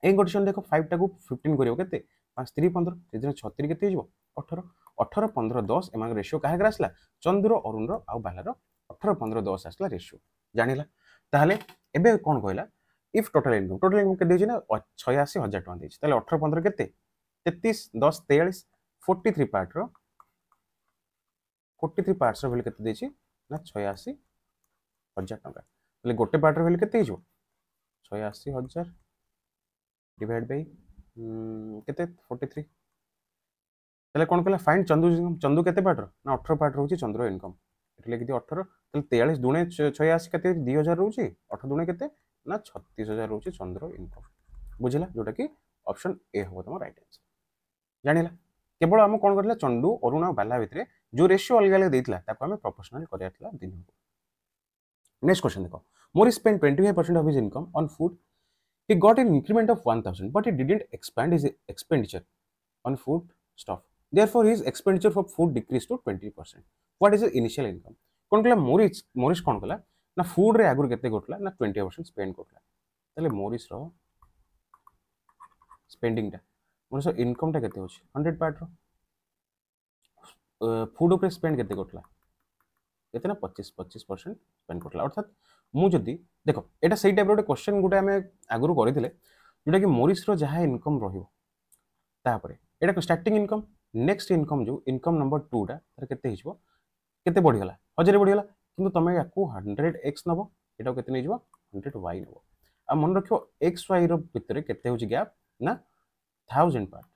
ए क्वेश्चन देखो 5 टा को 15 करियो केते 5 3 15 से 36 केते हिजबो 18 18 15 10 एमा रेशियो काहे आसला चंदू रो अरुण रो आ बाला रो 18 15 10 आसला रेशियो जानिला ताहले एबे कोन कहला इफ टोटल इनकम के देछि ना 86,000 टका देछि ताले 18 15 केते 33 10 43 43 पार्ट रो 43 पार्ट्स रो वैल्यू केते देछि ना 86,000 टका ताले गोटे पार्ट रो वैल्यू केते हिजो 86,000 डिवाइड बाय केते 43 ताले कोन कहला फाइंड चंदू केते पार्ट रो ना 18 पार्ट रहउची चंद्र इनकम एटले किति 18 ताले 43 दुणे 86 केते 2000 रहउची 18 दुणे केते ना 36,000 रहउची चंद्र इनकम बुझिला जोटा कि ऑप्शन ए हो तम राइट आंसर जानिला केवल हम कोन करला चंदू अरुण और बाला भितरे जो रेशियो अलग अलग देइतला ताको हम प्रोपोर्शनल करियातला दिन नेक्स्ट क्वेश्चन देखो more spend 25% of his income on food he got an increment of 1000 but he didn't expand his expenditure on food stuff therefore his expenditure for food decreased to 20% what is the initial income कोन कला Morris कोन कला ना food रे आगुर केते गोटला ना 20% spend Kotla तले Morris रो spending टा Morris income टा केते होची 100 पार्ट रो फूड ऊपर स्पेंड केते कोटला केते ना 25% स्पेंड कोटला अर्थात मु जदी देखो एटा सेही टाइप रो क्वेश्चन गुटे हमें आगुरु करिथिले जोटा कि मोरिस रो जहा इनकम रहिबो तापरे एटा स्टार्टिंग इनकम नेक्स्ट इनकम जो इनकम नंबर 2 टा तार केते हिजबो केते बढ़ी गला 1000 बढ़ी गला किंतु तमे याकू 100x नबो एटा केते नै जिवो 100y नबो आ मन रखियो xy रो भितरे केते होची गैप ना 1000 पार्ट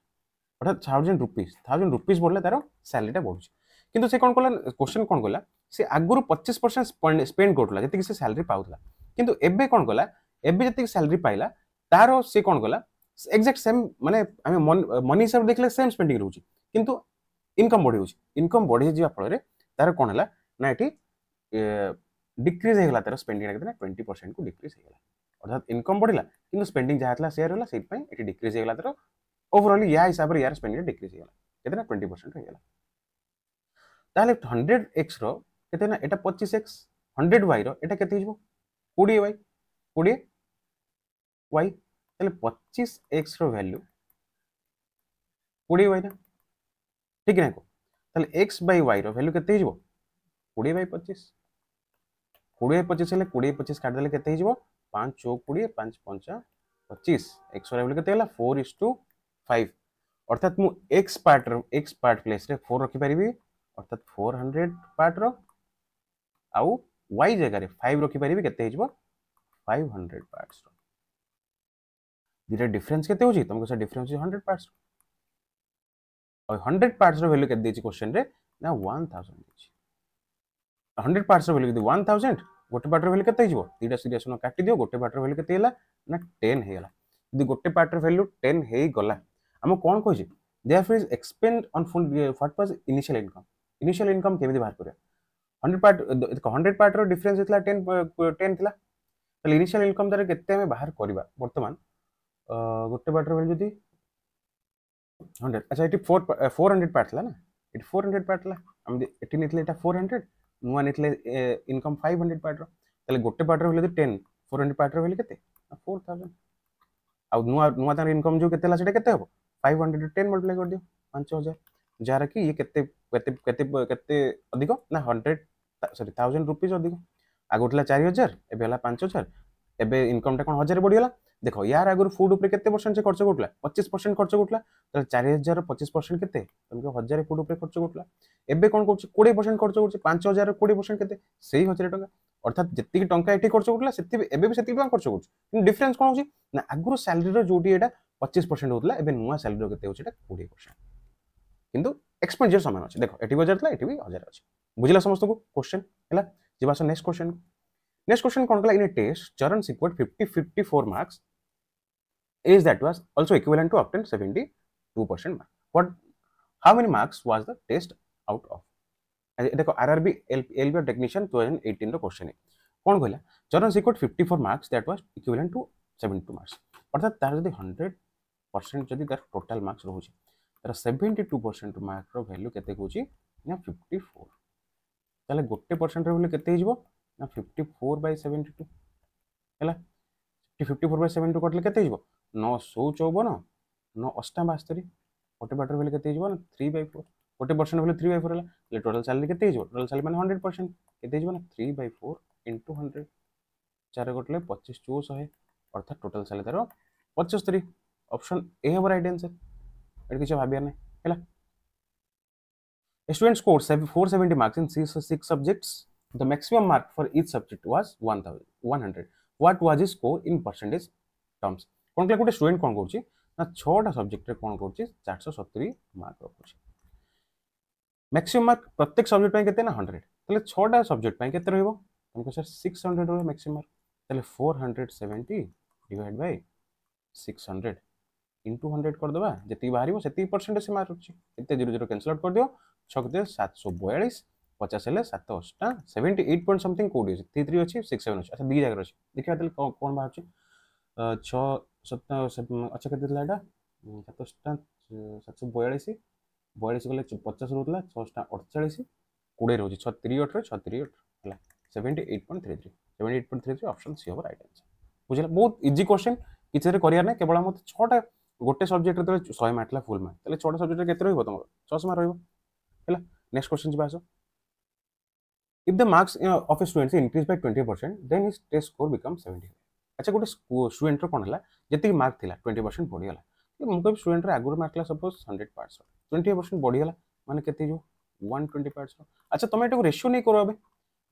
अर्थात 1000 रुपीस बढ़ले तार सैलरी टा बढ़ुची किंतु से कोन कोला क्वेश्चन कोन कोला से आगुरु 25% स्पेंड करतला जति से सैलरी पाउतला किंतु एबे कोन कोला एबे जति सैलरी पाइला तारो से कोन कोला एग्जैक्ट सेम माने हमें मनी हिसाब देखले सेम स्पेंडिंग रहउची किंतु इनकम बढ़ी जिया फल रे तार कोन हला ना एठी डिक्रीज हे गला तार स्पेंडिंग केतना 20% को डिक्रीज हे गला अर्थात इनकम बढ़िला किंतु स्पेंडिंग जहा हतला शेयर होला सेट पई एठी डिक्रीज हे गला तार ओवरऑल या हिसाब रे यार स्पेंडिंग डिक्रीज हे गला केतना 20% हे गला ताले 100x रो केते ना एटा 25x 100y रो एटा केते हिजबो 20y 20y ताले 25x रो वैल्यू 20y ना ठीक है ताले x by y रो वैल्यू केते हिजबो 20 by 25 20 by 25 हेले 20 25 काट देले केते हिजबो 5 चौक 20 5 5 25 x रो वैल्यू केते हला 4:5 अर्थात मु x पार्ट प्लेस रे 4 रखि परिबी अर्थात 400 पार्ट रो आउ y जगह रे 5 रखि परिबी केते हिजबो 500 पार्ट्स रो दिरे डिफरेंस केते होची तुमको से डिफरेंस 100 पार्ट्स और 100 पार्ट्स रो वैल्यू केते देची क्वेश्चन रे ना 1000 देची 100 पार्ट्स रो वैल्यू 1000 गोटे पार्ट रो वैल्यू केते हिजबो दीटा सीरीज न काटी दियो गोटे पार्ट रो वैल्यू केते हला ना 10 हे हला यदि गोटे पार्ट रो वैल्यू 10 हे गला हम कोन कहै therefore is expend on full what was initial income केबे बाहर करिया 100 पार्ट रो डिफरेंस इतला 10 थिला तो इनिशियल इनकम तारे केते हमें बाहर करबा वर्तमान गोटे पार्ट रो वैल्यू जदी 100 अच्छा एटी 400 पार्ट थिला ना एटी 400 पार्ट ला हम एटी नितले एटा 400 नुआ नितले इनकम 500 पार्ट रो तले गोटे पार्ट रो वैल्यू 10 400 पार्ट रो वैल्यू केते 4000 आ नुआ नुआ तार इनकम जो केते ला सेटा केते हबो 500 10 मल्टीप्लाई कर दियो 5000 जार कि ये केते केते केते केते अधिक ना 100 सॉरी 1000 रुपीस अधिक आगोटला 4000 एबे हला 5000 एबे इनकम टा कोन 1000 बढ़ी गला देखो यार आगुर फूड ऊपर केते परसेंट से खर्च करतला 25% खर्च करतला त 4000 रो 25% केते तुमको 1000 फूड ऊपर खर्च करतला एबे कोन करछ 20% खर्च करछ 5000 रो 20% केते सेही 1000 टका अर्थात जत्ती टंका एठी खर्च करतला सेती एबे भी सेती टंका खर्च करछ किन डिफरेंस कोन होची ना आगुर सैलरी रो जोटी एटा 25% होतला एबे नुवा सैलरी रो केते होची एटा 20% किंतु एक्सपेंडिचर समान अछि देखो एठी 1000 थला एठी भी 1000 अछि बुझिला समस्त को क्वेश्चन हैला जिबास नेक्स्ट क्वेश्चन कोन कला इन ए टेस्ट चरण secured 54 marks is that was also equivalent to obtain 72% mark what how many marks was the test out of देखो आरआरबी एलबी टेक्नीशियन 2018 रो क्वेश्चन है कोन कहला चरण secured 54 marks that was equivalent to 72 marks अर्थात तार जदी 100% जदी तार टोटल मार्क्स रहउची तार 72% मार्क रो वैल्यू केते होची ना 54 ताले गोटे परसेंट रो वैल्यू केते हिजबो ना 54/72 हैला 54/72 कटले केते हिजबो 954 9 अष्टाबास्तरी गोटे पार्ट रो वैल्यू केते हिजबो ना 3/4 गोटे परसेंट वैल्यू 3/4 हैला ले टोटल सैलरी केते हिजबो टोटल सैलरी माने 100% केते हिजबो ना 3/4 into 100 चार गोटले 25 400 अर्थात total salary taro 75 option A है राइट आंसर एट किछ भाबिया नै हैला A student scored 470 marks in 6 subjects. The maximum mark for each subject was 100. What was his score in percentage terms? कौन क्लास गोटे स्टूडेंट कौन करछि ना 6टा सब्जेक्ट रे कौन करछि 470 मार्क रखछि मैक्सिमम मार्क प्रत्येक सब्जेक्ट पय केते ना 100 तले 6टा सब्जेक्ट पय केते रहइबो हमको सर 600 रहइबो मैक्सिमम मार्क तले 470 डिवाइड बाय 600 into 100 कर दबा जति बाहरिबो सेति परसेंट से मार्क रखछि एते 00 कैंसिल आउट कर दियो 742 50 हेले 7 8 78 पॉइंट समथिंग कोड अछि 33 अछि 67 अछि अच्छा दी जगह अछि देखिया तले कोन बाहर अछि 6 7 अच्छा केते दिला एटा 7 742 42 गले 50 रहतला 6 48 20 रहउछि 638 रे 638 हला 78.33 78.33 ऑप्शन सी होबो राइट आंसर बुझला बहुत इजी क्वेश्चन किछ रे करिया नै केवल हम 6टा गोटे सब्जेक्ट रे 100 मार्क ला फुल मार्क तले 6टा सब्जेक्ट रे केते रहइबो तमरो 600 मार्क रहइबो हैला नेक्स्ट क्वेश्चन जी बासो if the marks of a student increase by 20% then his test score becomes 70 अच्छा गोटे स्टूडेंट रो कोन हला जति मार्क थिला 20% बढ़ी गला कि मुको स्टूडेंट रे आगुर मार्क ला सपोज 100 पार्ट्स 20% बढ़ी गला माने केते जो 120 पार्ट्स अच्छा तमे एटा रेशियो नै करो अबे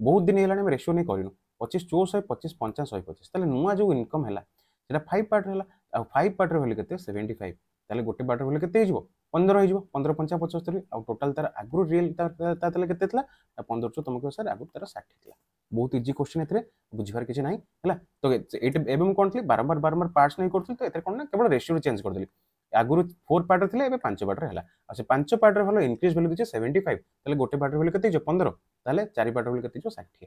बहुत दिन हेलाने हम रेशियो नै करिनो 25 400 25 50 125 तले नुवा जो इनकम हला सेटा 5 पार्ट हला आ 5 पार्ट रो वैल्यू केते 75 तले गोटे पार्ट रो वैल्यू केते हिजबो 15 हिजबो 15 5 75 आ टोटल तार आगुर रियल ता तले केते थला 1500 तुमको सर आगुर तार 60 थला बहुत इजी क्वेश्चन एथरे बुझिबार किछ नाही हला तो एबे हम कोन थली बारंबार पार्ट्स नै करथि तो एथरे कोन ना केवल रेशियो चेंज कर देली आगुर 4 पार्ट थिले एबे 5 पार्ट रे हला आ से 5 पार्ट रे भलो इंक्रीज वैल्यू दिचे 75 तले गोटे पार्ट रे वैल्यू केते जो 15 तले 4 पार्ट रे वैल्यू केते जो 60